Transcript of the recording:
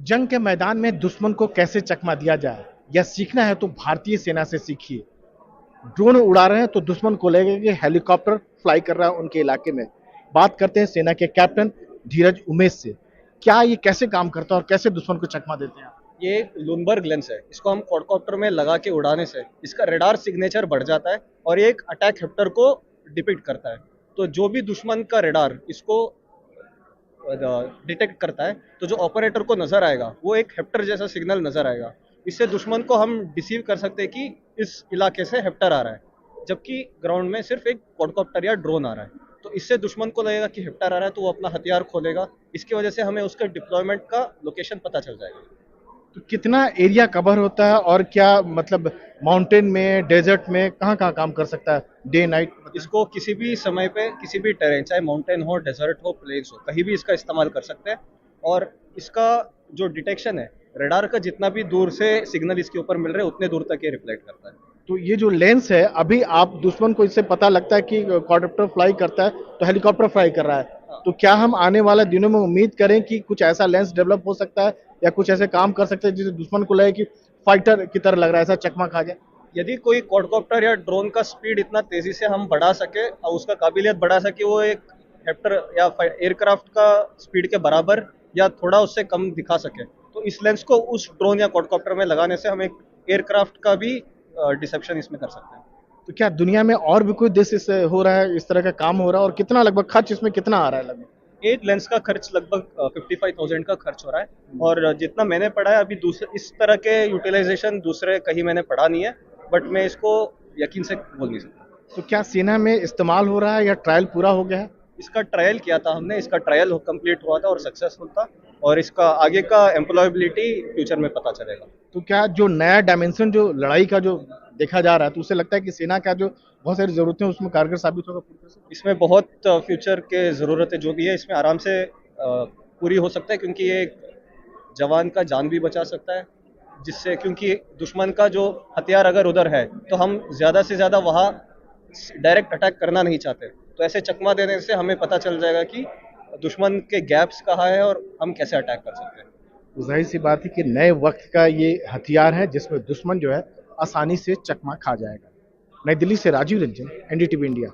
जंग के मैदान में दुश्मन को कैसे चकमा दिया जाए, यह सीखना है तो भारतीय सेना से सीखिए। ड्रोन उड़ा रहे हैं तो दुश्मन को लगेगा कि हेलीकॉप्टर फ्लाई कर रहा है उनके इलाके में। बात करते हैं सेना के कैप्टन धीरज उमेश से। क्या ये कैसे काम करता है और कैसे दुश्मन को चकमा देते हैं? ये एक लूनबर्ग लेंस है। इसको हम क्वाडकॉप्टर में लगा के उड़ाने से इसका रेडार सिग्नेचर बढ़ जाता है और ये एक अटैक हेप्टर को डिपिक्ट करता है। तो जो भी दुश्मन का रेडार इसको डिटेक्ट करता है तो जो ऑपरेटर को नजर आएगा वो एक हेप्टर जैसा सिग्नल नजर आएगा। इससे दुश्मन को हम डिसीव कर सकते हैं कि इस इलाके से हेप्टर आ रहा है, जबकि ग्राउंड में सिर्फ एक क्वाडकॉप्टर या ड्रोन आ रहा है। तो इससे दुश्मन को लगेगा कि हेप्टर आ रहा है तो वो अपना हथियार खोलेगा। इसकी वजह से हमें उसके डिप्लॉयमेंट का लोकेशन पता चल जाएगा। तो कितना एरिया कवर होता है और क्या मतलब माउंटेन में, डेजर्ट में कहाँ-कहाँ काम कर सकता है डे नाइट? इसको किसी भी समय पे किसी भी टेरेन, चाहे माउंटेन हो, डेजर्ट हो, प्लेन्स हो, कहीं भी इसका इस्तेमाल कर सकते हैं। और इसका जो डिटेक्शन है, रडार का जितना भी दूर से सिग्नल इसके ऊपर मिल रहे हैं उतने दूर तक ये रिफ्लेक्ट करता है। तो ये जो लेंस है, अभी आप दुश्मन को इससे पता लगता है कि क्वाड्रॉप्टर फ्लाई करता है तो हेलीकॉप्टर फ्लाई कर रहा है। हाँ। तो क्या हम आने वाले दिनों में उम्मीद करें कि कुछ ऐसा लेंस डेवलप हो सकता है या कुछ ऐसे काम कर सकते हैं जिससे दुश्मन को लगे कि फाइटर की तरह लग रहा है, ऐसा चकमा खा जाए? यदि कोई क्वाडकॉप्टर या ड्रोन का स्पीड इतना तेजी से हम बढ़ा सके और उसका काबिलियत बढ़ा सके वो एक हेप्टर या एयरक्राफ्ट का स्पीड के बराबर या थोड़ा उससे कम दिखा सके, तो इस लेंस को उस ड्रोन या क्वाडकॉप्टर में लगाने से हम एक एयरक्राफ्ट का भी डिसेप्शन इसमें कर सकते हैं। तो क्या दुनिया में और भी कोई देश इससे हो रहा है, इस तरह का काम हो रहा है और कितना लगभग खर्च इसमें कितना आ रहा है लगभग? एक लेंस का खर्च लगभग 55,000 का खर्च हो रहा है। और जितना मैंने पढ़ा है अभी दूसरे इस तरह के यूटिलाइजेशन दूसरे कहीं मैंने पढ़ा नहीं है, बट मैं इसको यकीन से बोल नहीं सकता। तो क्या सेना में इस्तेमाल हो रहा है या ट्रायल पूरा हो गया है? इसका ट्रायल किया था हमने, इसका ट्रायल कंप्लीट हुआ था और सक्सेसफुल था। और इसका आगे का एम्प्लॉयबिलिटी फ्यूचर में पता चलेगा। तो क्या जो नया डायमेंशन जो लड़ाई का जो देखा जा रहा है तो उससे लगता है कि सेना का जो बहुत सारी जरूरतें हैं उसमें कारगर साबित होगा पूरी तरह से? इसमें बहुत फ्यूचर के ज़रूरतें जो भी है इसमें आराम से पूरी हो सकता है, क्योंकि ये एक जवान का जान भी बचा सकता है। जिससे क्योंकि दुश्मन का जो हथियार अगर उधर है तो हम ज़्यादा से ज़्यादा वहाँ डायरेक्ट अटैक करना नहीं चाहते। तो ऐसे चकमा देने से हमें पता चल जाएगा कि दुश्मन के गैप्स कहाँ है और हम कैसे अटैक कर सकते हैं। तो जाहिर सी बात है कि नए वक्त का ये हथियार है जिसमें दुश्मन जो है आसानी से चकमा खा जाएगा। नई दिल्ली से राजीव रंजन, एनडीटीवी इंडिया।